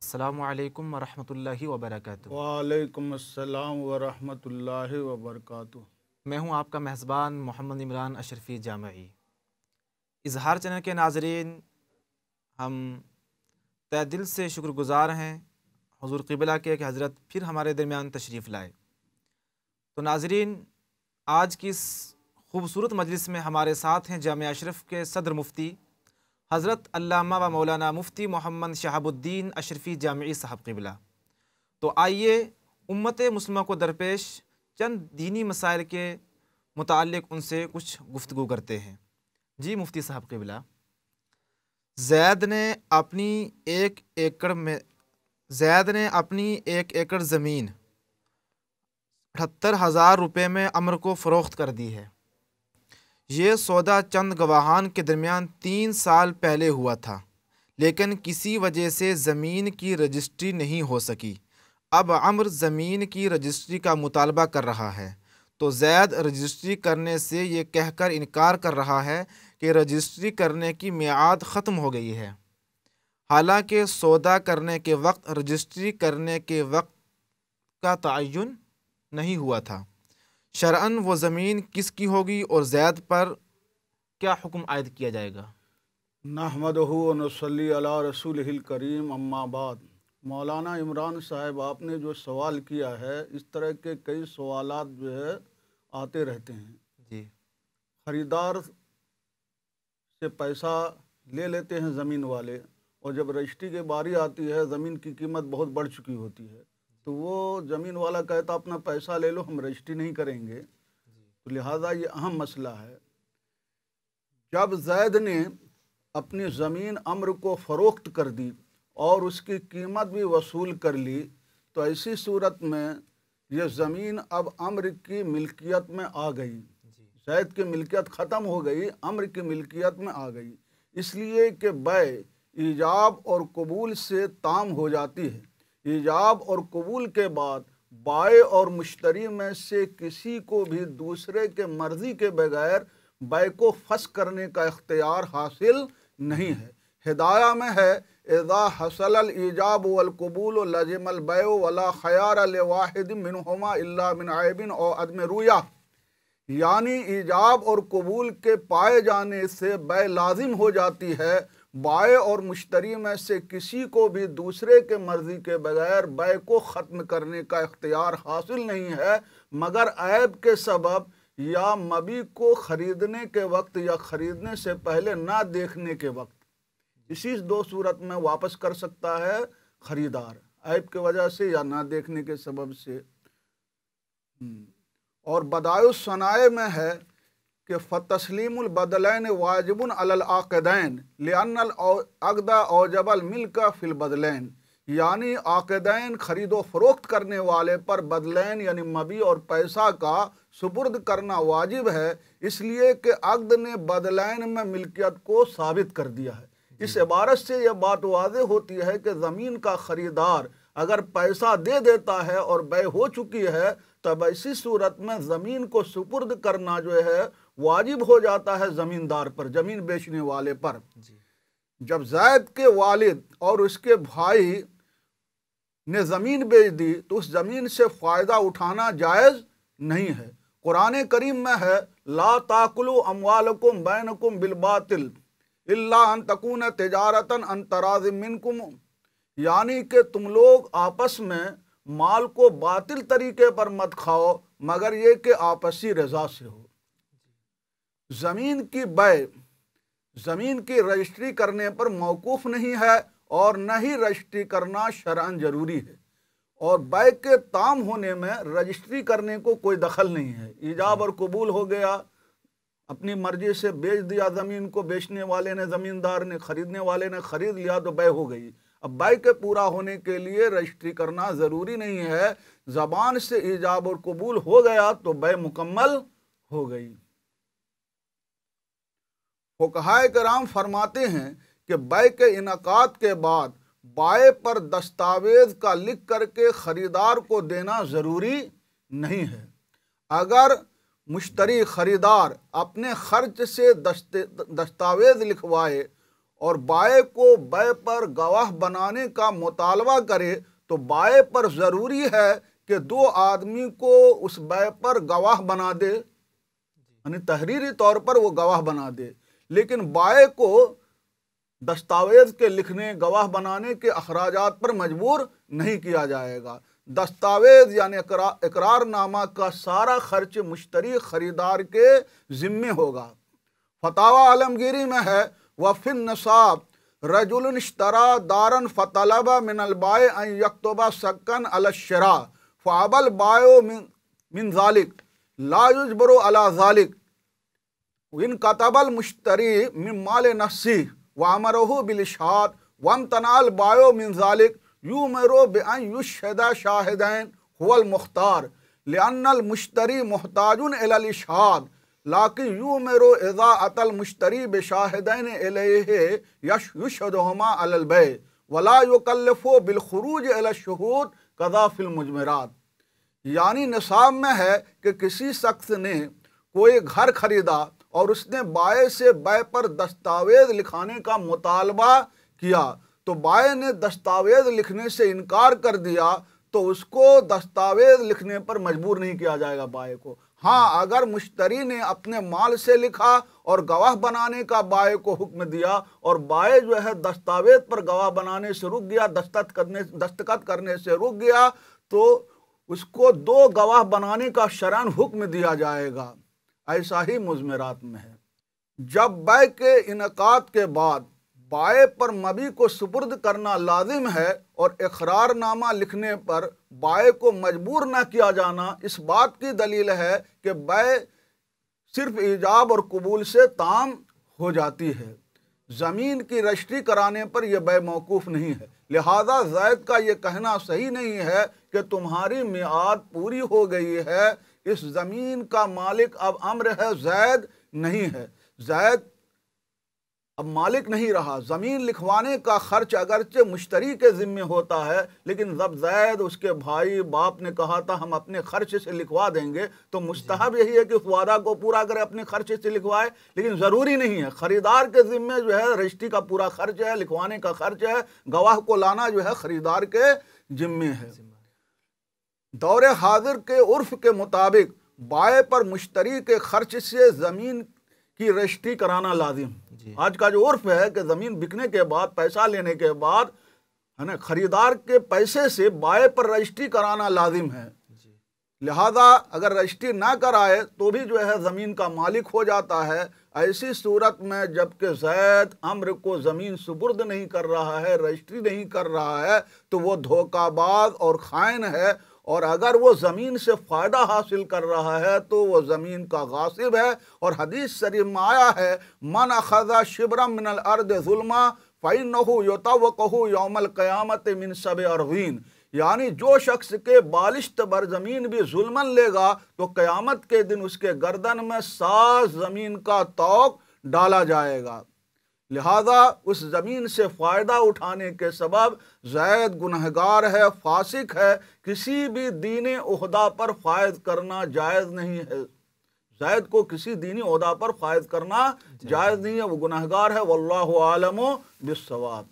السلام علیکم ورحمۃ اللہ وبرکاتہ۔ وعلیکم السلام ورحمۃ اللہ وبرکاتہ۔ میں ہوں آپ کا میزبان محمد عمران اشرفی جامعی۔ اظہار چینل کے ناظرین، ہم تہ دل سے شکر گزار ہیں حضور قبلہ کے کہ حضرت پھر ہمارے درمیان تشریف لائے۔ تو ناظرین، آج کی اس خوبصورت مجلس میں ہمارے ساتھ ہیں جامعہ اشرف کے صدر مفتی حضرت علامہ و مولانا مفتی محمد شہاب الدین اشرفی جامعی صاحب قبلہ۔ تو آئیے امت مسلمہ کو درپیش چند دینی مسائل کے متعلق ان سے کچھ گفتگو کرتے ہیں۔ جی مفتی صاحب قبلہ، زید نے اپنی ایک ایکڑ زمین 78,000 روپے میں عمر کو فروخت کر دی ہے۔ یہ سودا چند گواہان کے درمیان 3 سال پہلے ہوا تھا، لیکن کسی وجہ سے زمین کی رجسٹری نہیں ہو سکی۔ اب عمر زمین کی رجسٹری کا مطالبہ کر رہا ہے، تو زید رجسٹری کرنے سے یہ کہہ کر انکار کر رہا ہے کہ رجسٹری کرنے کی میعاد ختم ہو گئی ہے، حالانکہ سودا کرنے کے وقت رجسٹری کرنے کے وقت کا تعین نہیں ہوا تھا۔ شرعاً وہ زمین کس کی ہوگی اور زید پر کیا حکم عائد کیا جائے گا؟ نحمدہ و نصلی علی رسولہ الکریم، اما بعد۔ مولانا عمران صاحب، آپ نے جو سوال کیا ہے، اس طرح کے کئی سوالات جو ہے آتے رہتے ہیں۔ جی، خریدار سے پیسہ لے لیتے ہیں زمین والے، اور جب رجسٹری کی باری آتی ہے زمین کی قیمت بہت بڑھ چکی ہوتی ہے، تو وہ زمین والا کہتا اپنا پیسہ لے لو، ہم رجسٹری نہیں کریں گے۔ تو لہٰذا یہ اہم مسئلہ ہے۔ جب زید نے اپنی زمین عمر کو فروخت کر دی اور اس کی قیمت بھی وصول کر لی، تو ایسی صورت میں یہ زمین اب عمر کی ملکیت میں آ گئی۔ زید کی ملکیت ختم ہو گئی، عمر کی ملکیت میں آ گئی، اس لیے کہ بیع ایجاب اور قبول سے تام ہو جاتی ہے۔ ایجاب اور قبول کے بعد بائع اور مشتری میں سے کسی کو بھی دوسرے کے مرضی کے بغیر بیع کو فسخ کرنے کا اختیار حاصل نہیں ہے۔ ہدایہ میں ہے اذا حصل الایجاب والقبول لزم البیع ولا خیار لواحد منہما الا من عیب او عدم رویہ، یعنی ایجاب اور قبول کے پائے جانے سے بیع لازم ہو جاتی ہے۔ بائع اور مشتری میں سے کسی کو بھی دوسرے کے مرضی کے بغیر بیع کو ختم کرنے کا اختیار حاصل نہیں ہے، مگر عیب کے سبب یا مبیع کو خریدنے کے وقت یا خریدنے سے پہلے نہ دیکھنے کے وقت۔ اسی 2 صورت میں واپس کر سکتا ہے خریدار، عیب کی وجہ سے یا نہ دیکھنے کے سبب سے۔ اور بدائع الصنائع میں ہے کہ فتسلیم البدلین واجب علی العاقدین لأن العقد اوجب الملک فی البدلین، یعنی عاقدین خرید و فروخت کرنے والے پر بدلین یعنی مبیع اور پیسہ کا سپرد کرنا واجب ہے، اس لیے کہ عقد نے بدلین میں ملکیت کو ثابت کر دیا ہے۔ اس عبارت سے یہ بات واضح ہوتی ہے کہ زمین کا خریدار اگر پیسہ دے دیتا ہے اور بیع ہو چکی ہے، تب ایسی صورت میں زمین کو سپرد کرنا جو ہے واجب ہو جاتا ہے زمیندار پر، زمین بیچنے والے پر۔ جب زید کے والد اور اس کے بھائی نے زمین بیچ دی تو اس زمین سے فائدہ اٹھانا جائز نہیں ہے۔ قرآن کریم میں ہے لا تاکلوا اموالکم بینکم بالباطل الا ان تکون تجارتا عن تراض منکم، یعنی کہ تم لوگ آپس میں مال کو باطل طریقے پر مت کھاؤ مگر یہ کہ آپسی رضا سے ہو۔ زمین کی بیع زمین کی رجسٹری کرنے پر موقوف نہیں ہے اور نہ ہی رجسٹری کرنا شرعاً ضروری ہے، اور بیع کے تام ہونے میں رجسٹری کرنے کو کوئی دخل نہیں ہے۔ ایجاب اور قبول ہو گیا، اپنی مرضی سے بیچ دیا زمین کو، بیچنے والے نے، زمیندار نے، خریدنے والے نے خرید لیا تو بیع ہو گئی۔ اب بیع کے پورا ہونے کے لیے رجسٹری کرنا ضروری نہیں ہے، زبان سے ایجاب اور قبول ہو گیا تو بیع مکمل ہو گئی۔ فقہائے کرام فرماتے ہیں کہ بیع کے انعقاد کے بعد بائع پر دستاویز کا لکھ کر کے خریدار کو دینا ضروری نہیں ہے۔ اگر مشتری خریدار اپنے خرچ سے دستاویز لکھوائے اور بائے کو بے پر گواہ بنانے کا مطالبہ کرے تو بائے پر ضروری ہے کہ دو آدمی کو اس بے پر گواہ بنا دے، یعنی تحریری طور پر وہ گواہ بنا دے، لیکن بائے کو دستاویز کے لکھنے، گواہ بنانے کے اخراجات پر مجبور نہیں کیا جائے گا۔ دستاویز یعنی اقرار نامہ کا سارا خرچ مشتری خریدار کے ذمے ہوگا۔ فتاوی عالمگیری میں ہے وفی النصاب رجل اشترى دارا فطلب من البائع ان يكتب سكن على الشراء فابى البائع من ذلك لا يجبر على ذلك وان كتب المشتري من مال نفسه وامره بالاشهاد وامتنع البائع من ذلك يؤمر بان يشهد شاهدين هو المختار لان المشتري محتاج الى الاشهاد لیکن یؤمر اذا اتى المشتری بشاہدین الیہ یشہدہما علی البیع ولا یکلف بالخروج الی الشہود قضا فی المجمرات۔ یعنی نصاب میں ہے کہ کسی شخص نے کوئی گھر خریدا اور اس نے بائع سے بے پر دستاویز لکھانے کا مطالبہ کیا تو بائع نے دستاویز لکھنے سے انکار کر دیا تو اس کو دستاویز لکھنے پر مجبور نہیں کیا جائے گا بائع کو۔ ہاں اگر مشتری نے اپنے مال سے لکھا اور گواہ بنانے کا بائع کو حکم دیا اور بائع جو ہے دستاویز پر گواہ بنانے سے رک گیا، دستخط کرنے سے رک گیا تو اس کو دو گواہ بنانے کا شرعاً حکم دیا جائے گا۔ ایسا ہی مضمرات میں ہے۔ جب بیع کے انعقاد کے بعد بائع پر مبیع کو سپرد کرنا لازم ہے اور اقرار نامہ لکھنے پر بائع کو مجبور نہ کیا جانا اس بات کی دلیل ہے کہ بیع صرف ایجاب اور قبول سے تام ہو جاتی ہے، زمین کی رجسٹری کرانے پر یہ بیع موقوف نہیں ہے۔ لہذا زید کا یہ کہنا صحیح نہیں ہے کہ تمہاری میعاد پوری ہو گئی ہے، اس زمین کا مالک اب امر ہے، زید نہیں ہے، زید اب مالک نہیں رہا۔ زمین لکھوانے کا خرچ اگرچہ مشتری کے ذمے ہوتا ہے، لیکن جب زید اس کے بھائی باپ نے کہا تھا ہم اپنے خرچ سے لکھوا دیں گے تو مستحب یہی ہے کہ اس وعدہ کو پورا کرے، اپنے خرچ سے لکھوائے، لیکن ضروری نہیں ہے۔ خریدار کے ذمے جو ہے رجسٹری کا پورا خرچ ہے، لکھوانے کا خرچ ہے، گواہ کو لانا جو ہے خریدار کے ذمے ہے۔ دور حاضر کے عرف کے مطابق بائع پر مشتری کے خرچ سے زمین کی رجسٹری کرانا لازم۔ آج کا جو عرف ہے کہ زمین بکنے کے بعد، پیسہ لینے کے بعد ہے نا، خریدار کے پیسے سے بائع پر رجسٹری کرانا لازم ہے۔ لہذا اگر رجسٹری نہ کرائے تو بھی جو ہے زمین کا مالک ہو جاتا ہے۔ ایسی صورت میں جبکہ زید امر کو زمین سپرد نہیں کر رہا ہے، رجسٹری نہیں کر رہا ہے، تو وہ دھوکہ باز اور خائن ہے، اور اگر وہ زمین سے فائدہ حاصل کر رہا ہے تو وہ زمین کا غاصب ہے۔ اور حدیث شریف میں آیا ہے من اخذ شبرا من الارض ظلما فإنه يطوقه يوم القیامت من 7 اراضین، یعنی جو شخص کے بالشت بر زمین بھی ظلمن لے گا تو قیامت کے دن اس کے گردن میں 7 زمین کا طوق ڈالا جائے گا۔ لہذا اس زمین سے فائدہ اٹھانے کے سبب زید گنہگار ہے، فاسق ہے، کسی بھی دینی عہدہ پر فائز کرنا جائز نہیں ہے۔ زید کو کسی دینی عہدہ پر فائز کرنا جائز نہیں ہے، وہ گنہگار ہے۔ واللہ عالم بالصواب۔